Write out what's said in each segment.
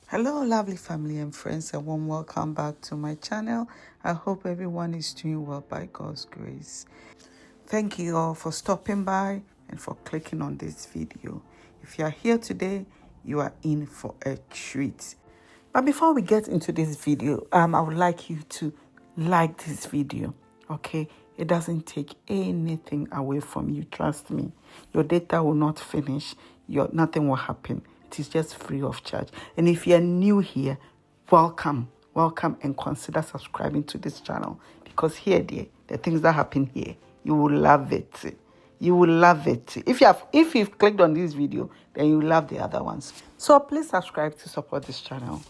Hello lovely family and friends, and warm welcome back to my channel. I hope everyone is doing well by God's grace. Thank you all for stopping by and for clicking on this video. If you are here today, you are in for a treat. But before we get into this video, I would like you to like this video, okay? It doesn't take anything away from you, trust me. Your data will not finish, nothing will happen. It is just free of charge. And if you're new here, welcome and consider subscribing to this channel, because here, dear, the things that happen here, you will love it. You will love it. If you've clicked on this video, then you will love the other ones. So please subscribe to support this channel.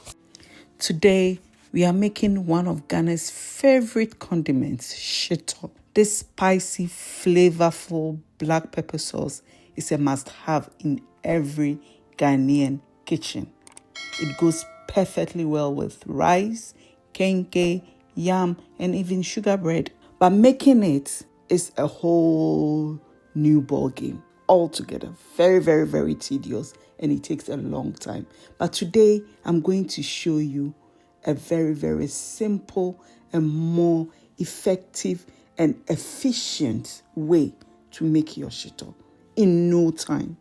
Today, we are making one of Ghana's favorite condiments, shito. This spicy, flavorful black pepper sauce is a must-have in every Ghanaian kitchen. It goes perfectly well with rice, kenkey, yam, and even sugar bread. But making it is a whole new ball game altogether. Very, very, very tedious, and it takes a long time. But today, I'm going to show you a very, very simple and more effective and efficient way to make your shito in no time.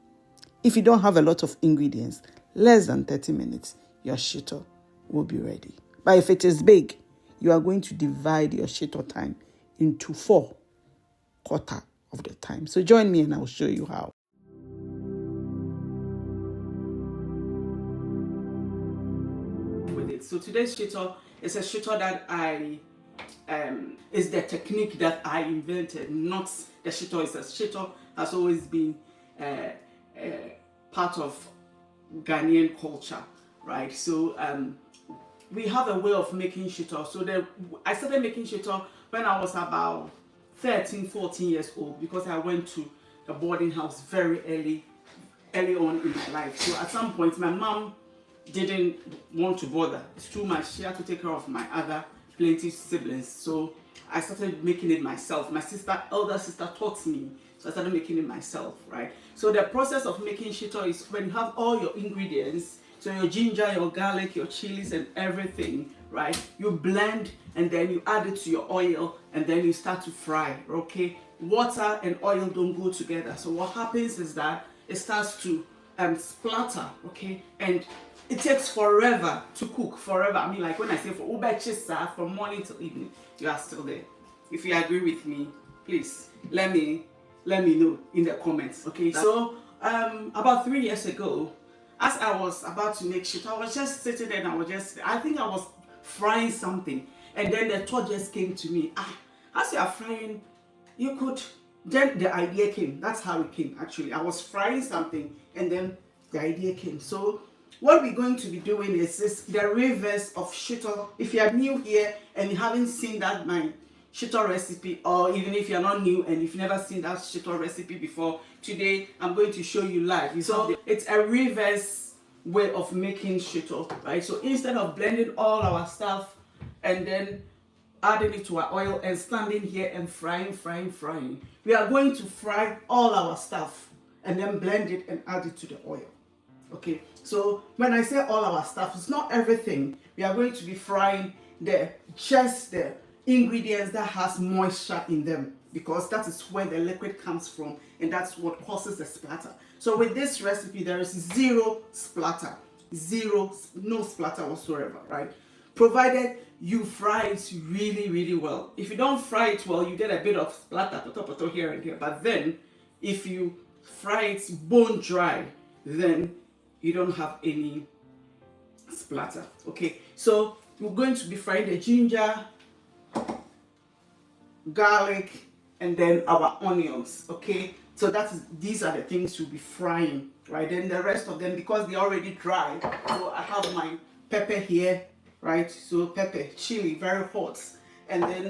If you don't have a lot of ingredients, less than 30 minutes, your shito will be ready. But if it is big, you are going to divide your shito time into 4 quarters of the time. So join me and I'll show you how. With it. So today's shito is a shito that is the technique that I invented, not the shito. It's a shito has always been part of Ghanaian culture, right? So we have a way of making shito. So I started making shito when I was about 13, 14 years old, because I went to a boarding house very early on in my life. So at some point, my mom didn't want to bother. It's too much. She had to take care of my other plenty siblings. So I started making it myself. My elder sister taught me. So I started making it myself, right? So the process of making shito is when you have all your ingredients, so your ginger, your garlic, your chilies and everything, right? You blend and then you add it to your oil and then you start to fry, okay? Water and oil don't go together. So what happens is that it starts to splatter, okay? And it takes forever to cook, forever. I mean, like when I say for ubechisa, from morning till evening, you are still there. If you agree with me, please let me know in the comments, okay? So about 3 years ago, as I was about to make shito, I was just sitting there and I think I was frying something, and then the thought just came to me, as you are frying, you could, then the idea came. That's how it came, actually. I was frying something and then the idea came. So what we're going to be doing is the reverse of shito. If you are new here and you haven't seen that my shito recipe, or even if you're not new and you've never seen that shito recipe before, today I'm going to show you live. So it's a reverse way of making shito, right? So instead of blending all our stuff and then adding it to our oil and standing here and frying, we are going to fry all our stuff and then blend it and add it to the oil. Okay, so when I say all our stuff, it's not everything. We are going to be frying just the ingredients that has moisture in them, because that is where the liquid comes from and that's what causes the splatter. So with this recipe, there is zero splatter, no splatter whatsoever, right? Provided you fry it really, really well. If you don't fry it well, you get a bit of splatter here and here. But then if you fry it bone dry, then you don't have any splatter. Okay, so we're going to be frying the ginger, garlic, and then our onions. Okay, so these are the things you'll be frying, right? Then the rest of them, because they're already dry, so I have my pepper here, right? So pepper, chili, very hot, and then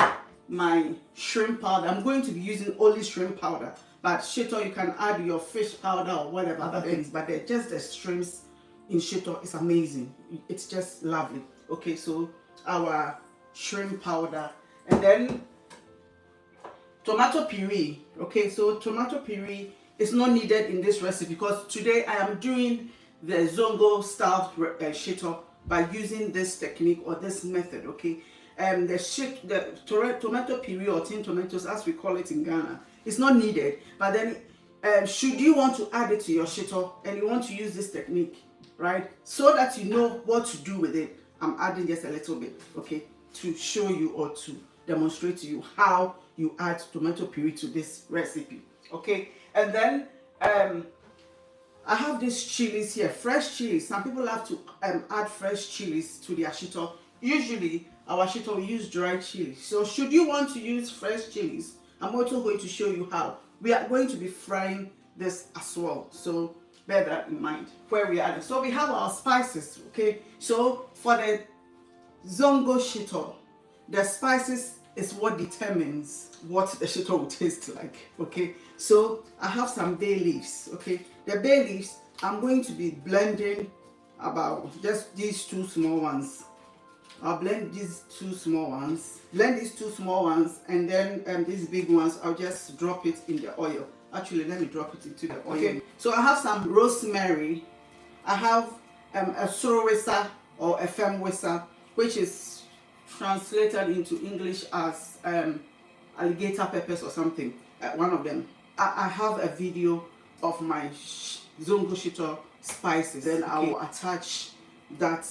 my shrimp powder. I'm going to be using only shrimp powder, but shito, you can add your fish powder or whatever other things, but just the shrimps in shito is amazing. It's just lovely. Okay, so our shrimp powder, and then tomato puree. Okay, so tomato puree is not needed in this recipe because today I am doing the Zongo style shito by using this technique or this method, okay? The tomato puree or tin tomatoes, as we call it in Ghana, it's not needed. But then, should you want to add it to your shito and you want to use this technique, right, so that you know what to do with it, I'm adding just a little bit, okay, to show you or to demonstrate to you how you add tomato puree to this recipe, okay? And then I have these chilies here, fresh chilies. Some people have to add fresh chilies to their shito. Usually our shito, we use dried chilies. So should you want to use fresh chilies, I'm also going to show you how. We are going to be frying this as well, so bear that in mind where we are. So we have our spices, okay? So for the zongo shito, the spices is what determines what the shito will taste like, okay? So I have some bay leaves, okay? The bay leaves, I'm going to be blending about just these two small ones. I'll blend these two small ones, and then these big ones, I'll just drop it in the oil. Actually, let me drop it into the oil. Okay, so I have some rosemary, I have a sorowesa or a femwesa, which is translated into English as alligator peppers or something, one of them. I have a video of my zongo shito spices, then I will attach that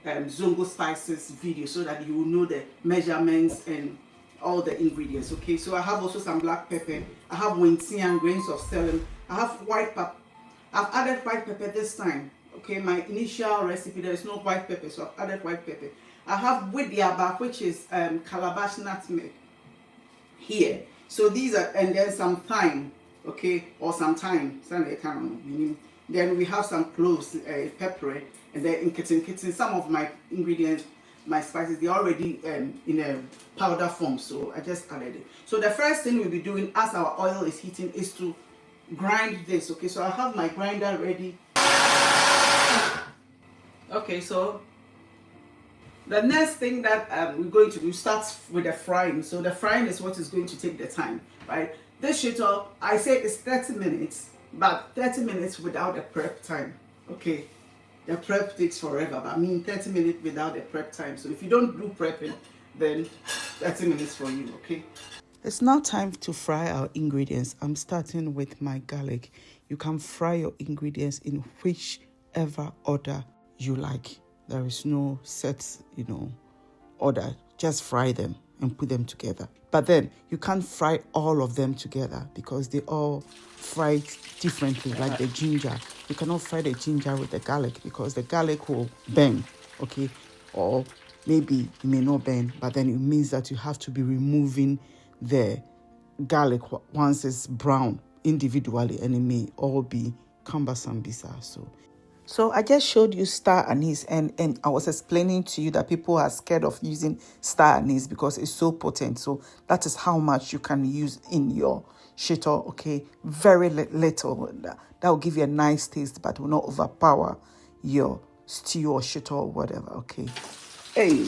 zongo spices video so that you will know the measurements and all the ingredients, okay? So I have also some black pepper, I have wintian, grains of celery, I have white pepper. I've added white pepper this time, okay? My initial recipe, there is no white pepper, so I've added white pepper. I have widiaba, which is calabash nutmeg here. So these are, and then some thyme, okay, or some thyme. Then we have some cloves, pepper, and then in kitten, some of my ingredients, my spices, they're already in a powder form, so I just added it. So the first thing we'll be doing as our oil is heating is to grind this, okay? So I have my grinder ready. Okay, so the next thing that we're going to do starts with the frying. So the frying is what is going to take the time, right? This shito, I say it's 30 minutes, but 30 minutes without the prep time, okay? The prep takes forever, but I mean 30 minutes without the prep time. So if you don't do prepping, then 30 minutes for you, okay? It's now time to fry our ingredients. I'm starting with my garlic. You can fry your ingredients in whichever order you like. There is no set, order. Just fry them and put them together. But then you can't fry all of them together because they all fry differently, like the ginger. You cannot fry the ginger with the garlic because the garlic will burn, okay? Or maybe it may not burn, but then it means that you have to be removing the garlic once it's brown individually, and it may all be cumbersome bizarre. So I just showed you star anise, and I was explaining to you that people are scared of using star anise because it's so potent. So that is how much you can use in your shito, okay? Very little. That will give you a nice taste, but will not overpower your stew or shito or whatever, okay? Hey,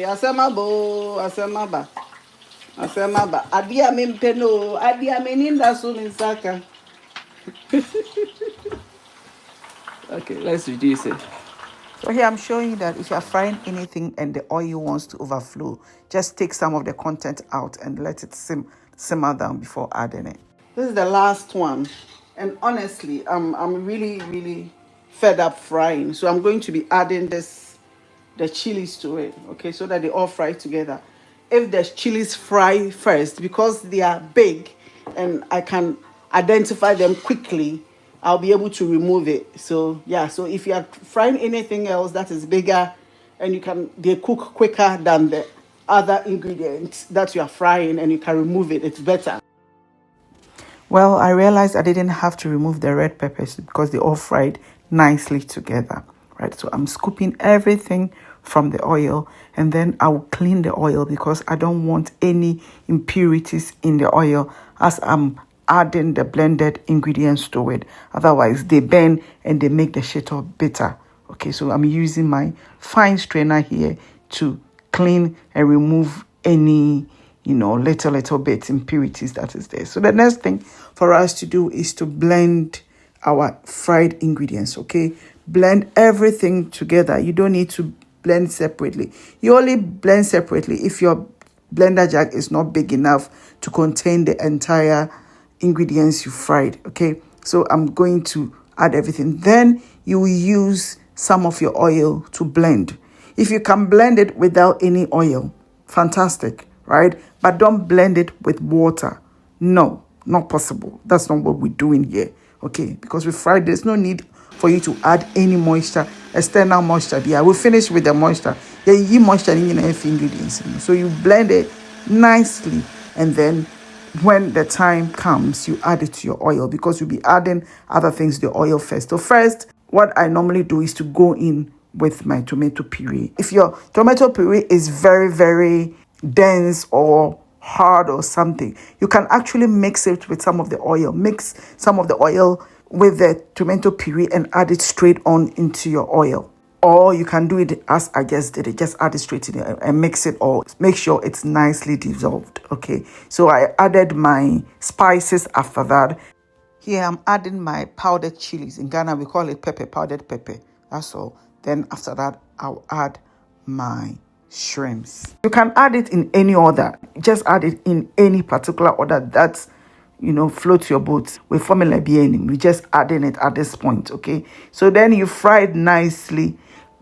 asemaba. Adia mimpeno, adia meninda suminsaka. Okay, let's reduce it. So here I'm showing you that if you're frying anything and the oil wants to overflow, just take some of the content out and let it simmer down before adding it. This is the last one, and honestly, I'm really fed up frying, so I'm going to be adding the chilies to it, okay, so that they all fry together. If the chilies fry first, because they are big and I can identify them quickly, I'll be able to remove it. So yeah, so if you are frying anything else that is bigger and they cook quicker than the other ingredients that you are frying and you can remove it, it's better. Well, I realized I didn't have to remove the red peppers because they all fried nicely together, right? So I'm scooping everything from the oil, and then I will clean the oil because I don't want any impurities in the oil as I'm adding the blended ingredients to it. Otherwise, they burn and they make the shito bitter. Okay, so I'm using my fine strainer here to clean and remove any, little bit impurities that is there. So the next thing for us to do is to blend our fried ingredients. Okay, blend everything together. You don't need to blend separately. You only blend separately if your blender jar is not big enough to contain the entire ingredients you fried. Okay, so I'm going to add everything. Then you will use some of your oil to blend. If you can blend it without any oil, fantastic, right? But don't blend it with water. No, not possible. That's not what we're doing here. Okay, because we fried, there's no need for you to add any moisture, external moisture. Yeah, we finish with the moisture. Yeah, you moisture in ingredients. So you blend it nicely, and then when the time comes, you add it to your oil, because you'll be adding other things to the oil first. So first, what I normally do is to go in with my tomato puree. If your tomato puree is very, very dense or hard or something, you can actually mix it with some of the oil. Mix some of the oil with the tomato puree and add it straight on into your oil. Or you can do it as I just did it. Just add it straight in there and mix it all. Make sure it's nicely dissolved. Okay. So I added my spices after that. Here I'm adding my powdered chilies. In Ghana, we call it pepper, powdered pepper. That's all. Then after that, I'll add my shrimps. You can add it in any order. Just add it in any particular order that's, float your boat. With formula being, we just adding it at this point. Okay. So then you fry it nicely.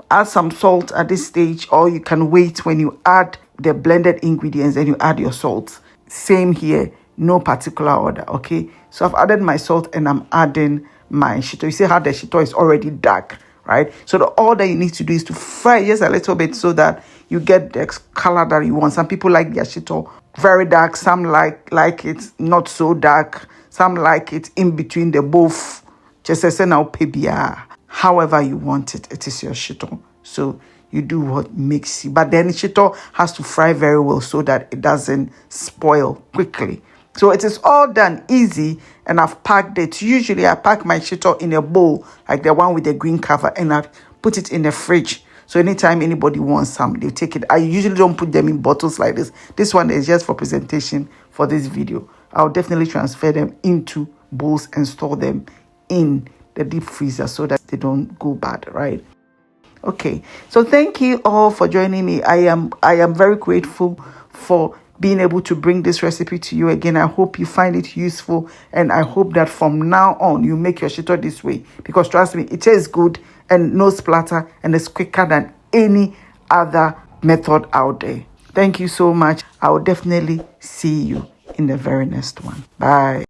Add some salt at this stage, or you can wait when you add the blended ingredients and you add your salt. Same here, no particular order. Okay, so I've added my salt and I'm adding my shito. You see how the shito is already dark, right? So all that you need to do is to fry just a little bit so that you get the color that you want. Some people like their shito very dark, some like it not so dark, some like it in between the both. Just as now pebia. However you want it, it is your shito. So you do what makes you. But then shito has to fry very well so that it doesn't spoil quickly. So it is all done easy, and I've packed it. Usually I pack my shito in a bowl, like the one with the green cover, and I put it in the fridge. So anytime anybody wants some, they take it. I usually don't put them in bottles like this. This one is just for presentation for this video. I'll definitely transfer them into bowls and store them in the deep freezer so that they don't go bad, right? Okay, so thank you all for joining me. I am very grateful for being able to bring this recipe to you again. I hope you find it useful, and I hope that from now on you make your shito this way, because trust me, it tastes good and no splatter, and it's quicker than any other method out there. Thank you so much. I will definitely see you in the very next one. Bye.